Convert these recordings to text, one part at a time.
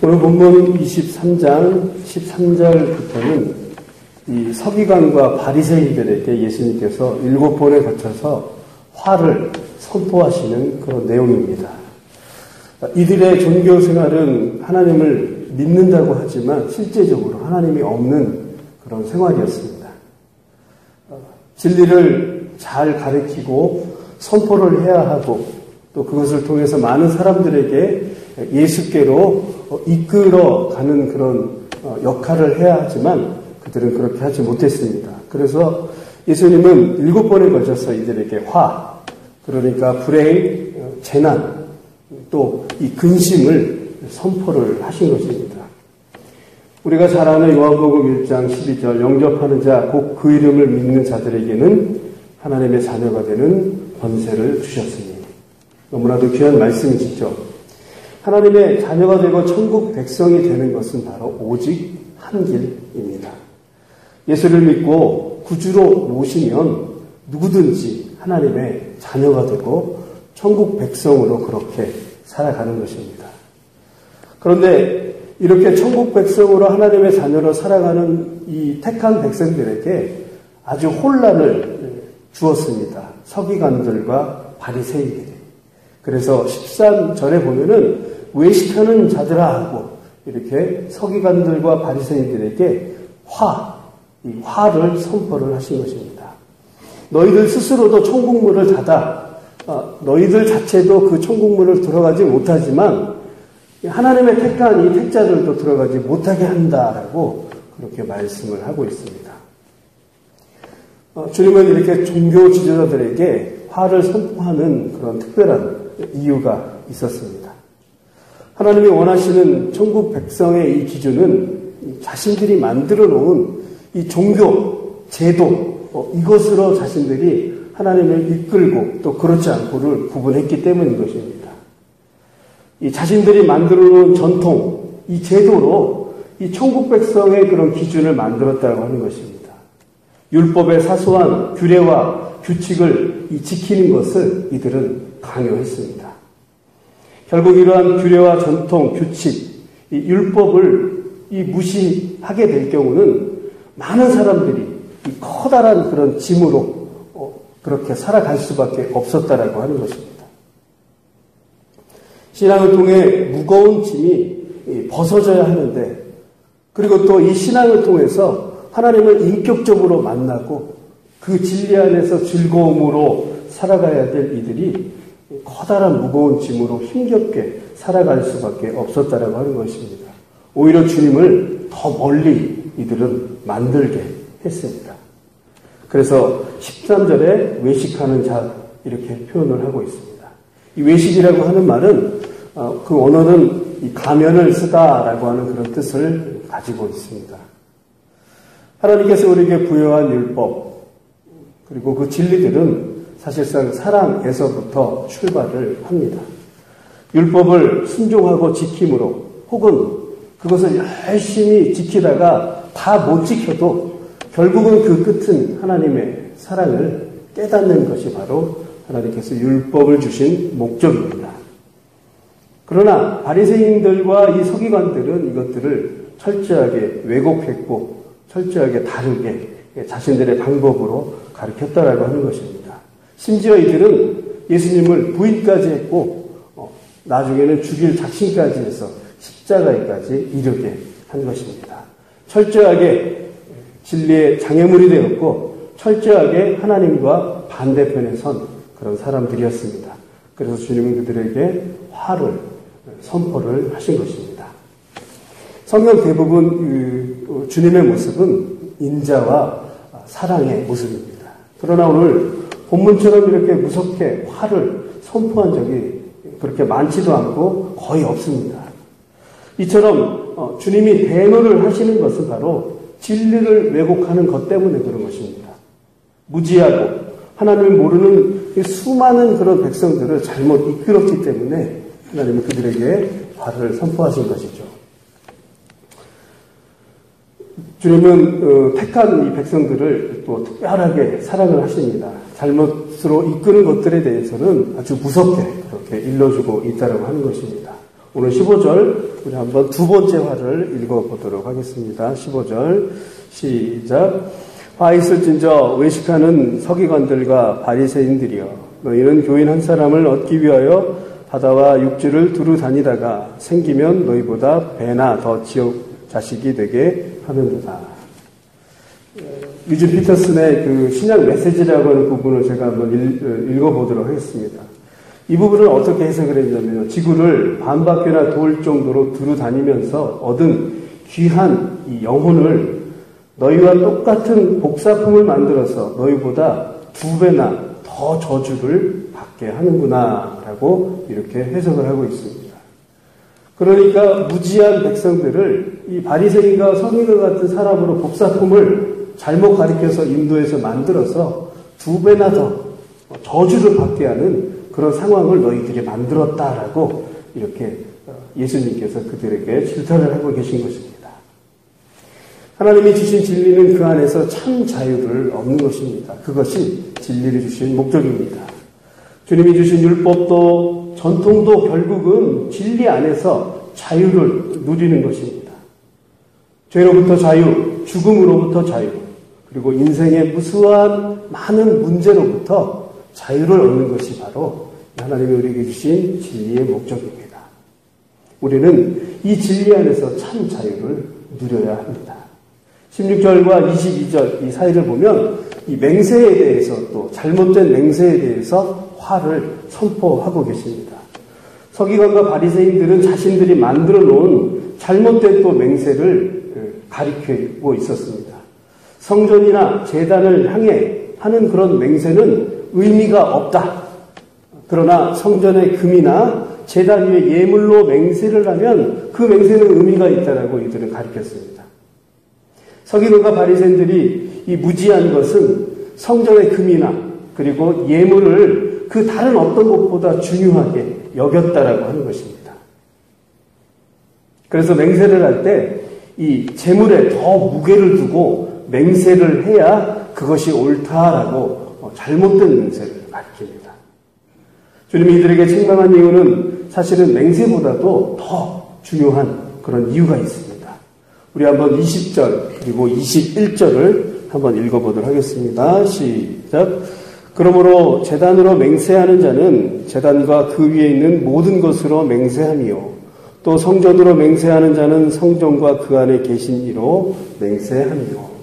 오늘 본문 23장 13절부터는 이 서기관과 바리새인들에게 예수님께서 7번에 거쳐서 화를 선포하시는 그런 내용입니다. 이들의 종교 생활은 하나님을 믿는다고 하지만 실제적으로 하나님이 없는 그런 생활이었습니다. 진리를 잘 가르치고 선포를 해야 하고 또 그것을 통해서 많은 사람들에게 예수께로 이끌어가는 그런 역할을 해야 하지만 그들은 그렇게 하지 못했습니다. 그래서 예수님은 7번에 걸쳐서 이들에게 화, 그러니까 불행, 재난, 또 이 근심을 선포를 하신 것입니다. 우리가 잘 아는 요한복음 1장 12절 영접하는 자, 곧 그 이름을 믿는 자들에게는 하나님의 자녀가 되는 권세를 주셨으니 너무나도 귀한 말씀이시죠. 하나님의 자녀가 되고 천국 백성이 되는 것은 바로 오직 한 길입니다. 예수를 믿고 구주로 모시면 누구든지 하나님의 자녀가 되고 천국 백성으로 그렇게 살아가는 것입니다. 그런데 이렇게 천국 백성으로 하나님의 자녀로 살아가는 이 택한 백성들에게 아주 혼란을 주었습니다. 서기관들과 바리새인들이. 그래서 13절에 보면은 외식하는 자들아 하고 이렇게 서기관들과 바리새인들에게 이 화를 선포를 하신 것입니다. 너희들 스스로도 천국문을 닫아 너희들 자체도 그 천국문을 들어가지 못하지만 하나님의 택한 이 택자들도 들어가지 못하게 한다라고 그렇게 말씀을 하고 있습니다. 주님은 이렇게 종교 지도자들에게 화를 선포하는 그런 특별한 이유가 있었습니다. 하나님이 원하시는 천국 백성의 이 기준은 자신들이 만들어 놓은 이 종교, 제도, 이것으로 자신들이 하나님을 이끌고 또 그렇지 않고를 구분했기 때문인 것입니다. 이 자신들이 만들어 놓은 전통, 이 제도로 이 천국 백성의 그런 기준을 만들었다고 하는 것입니다. 율법의 사소한 규례와 규칙을 지키는 것을 이들은 강요했습니다. 결국 이러한 규례와 전통, 규칙, 이 율법을 무시하게 될 경우는 많은 사람들이 이 커다란 그런 짐으로 그렇게 살아갈 수밖에 없었다라고 하는 것입니다. 신앙을 통해 무거운 짐이 벗어져야 하는데, 그리고 또 이 신앙을 통해서 하나님을 인격적으로 만나고 그 진리 안에서 즐거움으로 살아가야 될 이들이 커다란 무거운 짐으로 힘겹게 살아갈 수밖에 없었다라고 하는 것입니다. 오히려 주님을 더 멀리 이들은 만들게 했습니다. 그래서 13절에 외식하는 자 이렇게 표현을 하고 있습니다. 이 외식이라고 하는 말은 그 언어는 이 가면을 쓰다라고 하는 그런 뜻을 가지고 있습니다. 하나님께서 우리에게 부여한 율법 그리고 그 진리들은 사실상 사랑에서부터 출발을 합니다. 율법을 순종하고 지킴으로 혹은 그것을 열심히 지키다가 다 못 지켜도 결국은 그 끝은 하나님의 사랑을 깨닫는 것이 바로 하나님께서 율법을 주신 목적입니다. 그러나 바리새인들과 이 서기관들은 이것들을 철저하게 왜곡했고 철저하게 다르게 자신들의 방법으로 가르쳤다라고 하는 것입니다. 심지어 이들은 예수님을 부인까지 했고 나중에는 죽일 작심까지 해서 십자가에까지 이르게 한 것입니다. 철저하게 진리의 장애물이 되었고 철저하게 하나님과 반대편에 선 그런 사람들이었습니다. 그래서 주님은 그들에게 화를 선포를 하신 것입니다. 성경 대부분 주님의 모습은 인자와 사랑의 모습입니다. 그러나 오늘 본문처럼 이렇게 무섭게 화를 선포한 적이 그렇게 많지도 않고 거의 없습니다. 이처럼 주님이 대노를 하시는 것은 바로 진리를 왜곡하는 것 때문에 그런 것입니다. 무지하고 하나님을 모르는 수많은 그런 백성들을 잘못 이끌었기 때문에 하나님은 그들에게 화를 선포하신 것이죠. 주님은 택한 이 백성들을 또 특별하게 사랑을 하십니다. 잘못으로 이끄는 것들에 대해서는 아주 무섭게 그렇게 일러주고 있다고 하는 것입니다. 오늘 15절 우리 한번 두 번째 화를 읽어보도록 하겠습니다. 15절 시작. 화 있을진저 외식하는 서기관들과 바리새인들이여, 너희는 교인 한 사람을 얻기 위하여 바다와 육지를 두루 다니다가 생기면 너희보다 배나 더 지옥 자식이 되게 하는도다. 유진 피터슨의 그 신약 메시지라고 하는 부분을 제가 한번 읽어보도록 하겠습니다. 이 부분을 어떻게 해석을 했냐면요, 지구를 반바퀴나 돌 정도로 두루 다니면서 얻은 귀한 이 영혼을 너희와 똑같은 복사품을 만들어서 너희보다 2배나 더 저주를 받게 하는구나 라고 이렇게 해석을 하고 있습니다. 그러니까 무지한 백성들을 이 바리새인과 서기관 같은 사람으로 복사품을 잘못 가리켜서 인도해서 만들어서 2배나 더 저주를 받게 하는 그런 상황을 너희들이 만들었다라고 이렇게 예수님께서 그들에게 질타를 하고 계신 것입니다. 하나님이 주신 진리는 그 안에서 참 자유를 얻는 것입니다. 그것이 진리를 주신 목적입니다. 주님이 주신 율법도 전통도 결국은 진리 안에서 자유를 누리는 것입니다. 죄로부터 자유, 죽음으로부터 자유, 그리고 인생의 무수한 많은 문제로부터 자유를 얻는 것이 바로 하나님이 우리에게 주신 진리의 목적입니다. 우리는 이 진리 안에서 참 자유를 누려야 합니다. 16절과 22절 이 사이를 보면 이 맹세에 대해서, 또 잘못된 맹세에 대해서 화를 선포하고 계십니다. 서기관과 바리새인들은 자신들이 만들어 놓은 잘못된 또 맹세를 가리키고 있었습니다. 성전이나 제단을 향해 하는 그런 맹세는 의미가 없다. 그러나 성전의 금이나 제단 위에 예물로 맹세를 하면 그 맹세는 의미가 있다라고 이들은 가르쳤습니다. 서기관과 바리새인들이 이 무지한 것은 성전의 금이나 그리고 예물을 그 다른 어떤 것보다 중요하게 여겼다라고 하는 것입니다. 그래서 맹세를 할 때 이 재물에 더 무게를 두고 맹세를 해야 그것이 옳다라고 잘못된 맹세를 가리킵니다. 주님이 이들에게 책망한 이유는 사실은 맹세보다도 더 중요한 그런 이유가 있습니다. 우리 한번 20절 그리고 21절을 한번 읽어보도록 하겠습니다. 시작. 그러므로 제단으로 맹세하는 자는 제단과 그 위에 있는 모든 것으로 맹세하며 또 성전으로 맹세하는 자는 성전과 그 안에 계신 이로 맹세하며,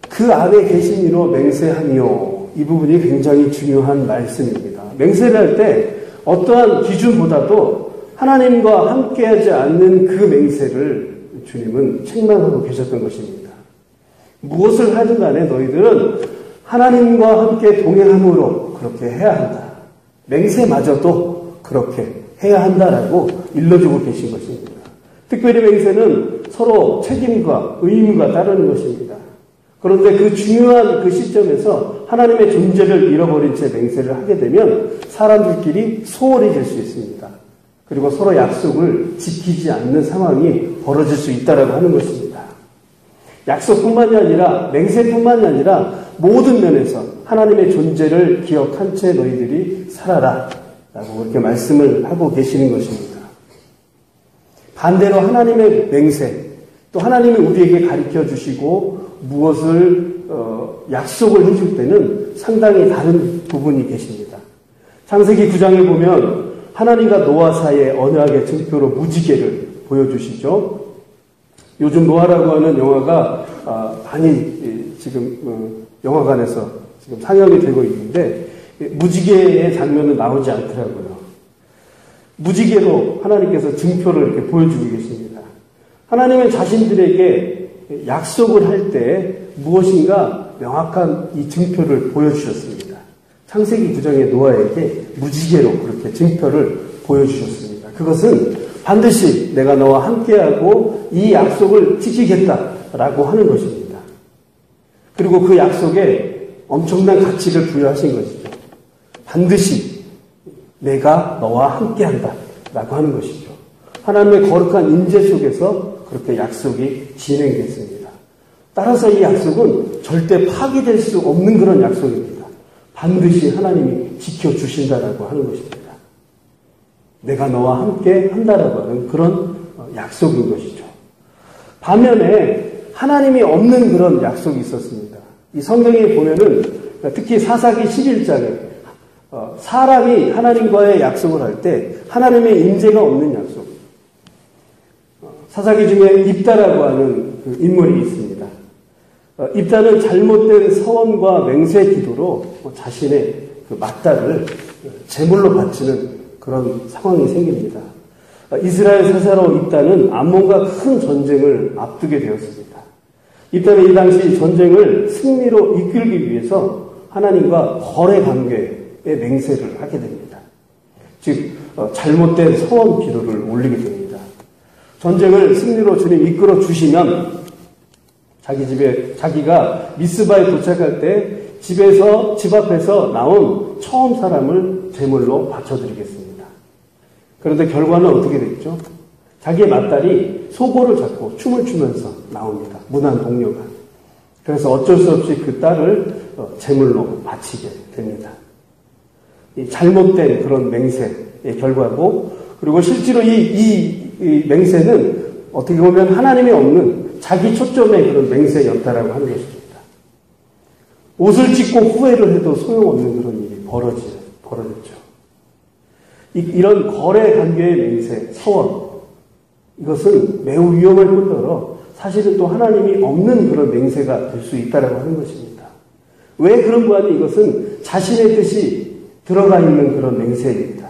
그 안에 계신 이로 맹세하며, 이 부분이 굉장히 중요한 말씀입니다. 맹세를 할 때 어떠한 기준보다도 하나님과 함께하지 않는 그 맹세를 주님은 책망하고 계셨던 것입니다. 무엇을 하든 간에 너희들은 하나님과 함께 동행함으로 그렇게 해야 한다. 맹세마저도 그렇게 해야 한다라고 일러주고 계신 것입니다. 특별히 맹세는 서로 책임과 의무가 따르는 것입니다. 그런데 그 중요한 그 시점에서 하나님의 존재를 잃어버린 채 맹세를 하게 되면 사람들끼리 소홀해질 수 있습니다. 그리고 서로 약속을 지키지 않는 상황이 벌어질 수 있다라고 하는 것입니다. 약속뿐만이 아니라 맹세뿐만이 아니라 모든 면에서 하나님의 존재를 기억한 채 너희들이 살아라 라고 그렇게 말씀을 하고 계시는 것입니다. 반대로 하나님의 맹세, 또 하나님이 우리에게 가르쳐 주시고 무엇을 약속을 해줄 때는 상당히 다른 부분이 계십니다. 창세기 9장을 보면 하나님과 노아 사이의 언약의 증표로 무지개를 보여주시죠. 요즘 노아라고 하는 영화가 많이 지금 영화관에서 지금 상영이 되고 있는데 무지개의 장면은 나오지 않더라고요. 무지개로 하나님께서 증표를 이렇게 보여주고 계십니다. 하나님은 자신들에게 약속을 할 때 무엇인가 명확한 이 증표를 보여주셨습니다. 창세기 9장의 노아에게 무지개로 그렇게 증표를 보여주셨습니다. 그것은 반드시 내가 너와 함께하고 이 약속을 지키겠다라고 하는 것입니다. 그리고 그 약속에 엄청난 가치를 부여하신 것이죠. 반드시 내가 너와 함께한다 라고 하는 것이죠. 하나님의 거룩한 임재 속에서 그렇게 약속이 진행됐습니다. 따라서 이 약속은 절대 파기될 수 없는 그런 약속입니다. 반드시 하나님이 지켜주신다라고 하는 것입니다. 내가 너와 함께 한다라고 하는 그런 약속인 것이죠. 반면에 하나님이 없는 그런 약속이 있었습니다. 이 성경에 보면은 특히 사사기 11장에 사람이 하나님과의 약속을 할 때 하나님의 임재가 없는 약속. 사사기 중에 입다라고 하는 그 인물이 있습니다. 입다는 잘못된 서원과 맹세 기도로 자신의 그 맏딸을 제물로 바치는 그런 상황이 생깁니다. 이스라엘 사사로 입다는 암몬과 큰 전쟁을 앞두게 되었습니다. 입다는 이 당시 전쟁을 승리로 이끌기 위해서 하나님과 거래 관계의 맹세를 하게 됩니다. 즉 잘못된 서원 기도를 올리게 됩니다. 전쟁을 승리로 주님 이끌어 주시면 자기가 미스바에 도착할 때 집 앞에서 나온 처음 사람을 제물로 바쳐드리겠습니다. 그런데 결과는 어떻게 됐죠? 자기의 맏딸이 소고를 잡고 춤을 추면서 나옵니다. 무난 동료가. 그래서 어쩔 수 없이 그 딸을 제물로 바치게 됩니다. 이 잘못된 그런 맹세의 결과고, 그리고 실제로 이 맹세는 어떻게 보면 하나님이 없는 자기 초점의 그런 맹세에 연달아고 하는 것입니다. 옷을 찢고 후회를 해도 소용없는 그런 일이 벌어졌죠. 이런 거래 관계의 맹세, 서원, 이것은 매우 위험할 뿐더러 사실은 또 하나님이 없는 그런 맹세가 될 수 있다고 하는 것입니다. 왜 그런가 하니 이것은 자신의 뜻이 들어가 있는 그런 맹세입니다.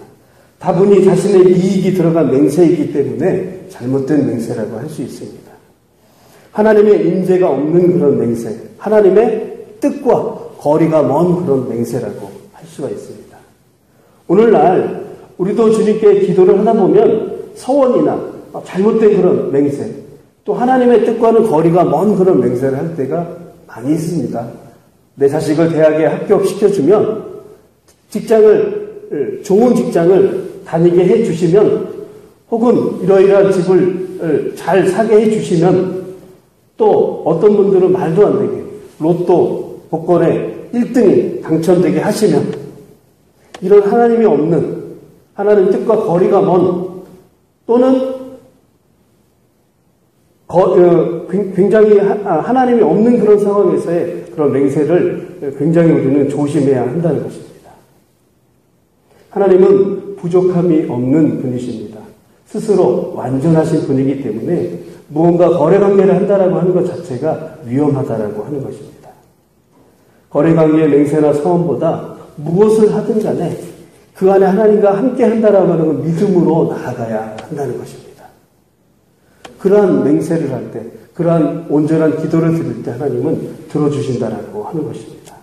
다분히 자신의 이익이 들어간 맹세이기 때문에 잘못된 맹세라고 할 수 있습니다. 하나님의 임재가 없는 그런 맹세, 하나님의 뜻과 거리가 먼 그런 맹세라고 할 수가 있습니다. 오늘날 우리도 주님께 기도를 하다 보면 서원이나 잘못된 그런 맹세, 또 하나님의 뜻과는 거리가 먼 그런 맹세를 할 때가 많이 있습니다. 내 자식을 대학에 합격시켜주면 좋은 직장을 다니게 해주시면, 혹은 이러이러한 집을 잘 사게 해주시면, 또 어떤 분들은 말도 안 되게 로또 복권에 1등이 당첨되게 하시면, 이런 하나님이 없는, 하나님 뜻과 거리가 먼, 또는 굉장히 하나님이 없는 그런 상황에서의 그런 맹세를 굉장히 우리는 조심해야 한다는 것입니다. 하나님은 부족함이 없는 분이십니다. 스스로 완전하신 분이기 때문에 무언가 거래관계를 한다라고 하는 것 자체가 위험하다라고 하는 것입니다. 거래관계의 맹세나 서원보다 무엇을 하든 간에 그 안에 하나님과 함께 한다라고 하는 건 믿음으로 나아가야 한다는 것입니다. 그러한 맹세를 할 때, 그러한 온전한 기도를 드릴 때 하나님은 들어주신다라고 하는 것입니다.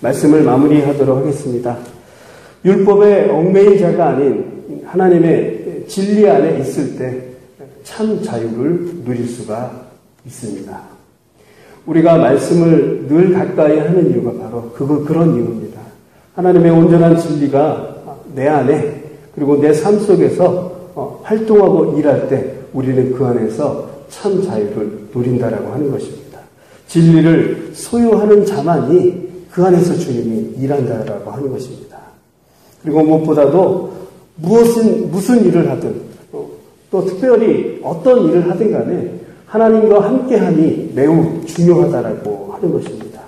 말씀을 마무리하도록 하겠습니다. 율법의 얽매인 자가 아닌 하나님의 진리 안에 있을 때 참 자유를 누릴 수가 있습니다. 우리가 말씀을 늘 가까이 하는 이유가 바로 그런 이유입니다. 하나님의 온전한 진리가 내 안에, 그리고 내 삶 속에서 활동하고 일할 때 우리는 그 안에서 참 자유를 누린다라고 하는 것입니다. 진리를 소유하는 자만이 그 안에서 주님이 일한다라고 하는 것입니다. 그리고 무엇보다도 무슨 일을 하든, 또 특별히 어떤 일을 하든 간에 하나님과 함께하니 매우 중요하다라고 하는 것입니다.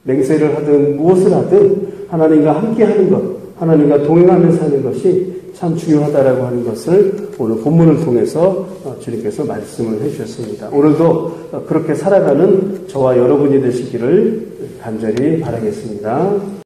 맹세를 하든 무엇을 하든 하나님과 함께하는 것, 하나님과 동행하면서 하는 것이 참 중요하다라고 하는 것을 오늘 본문을 통해서 주님께서 말씀을 해주셨습니다. 오늘도 그렇게 살아가는 저와 여러분이 되시기를 간절히 바라겠습니다.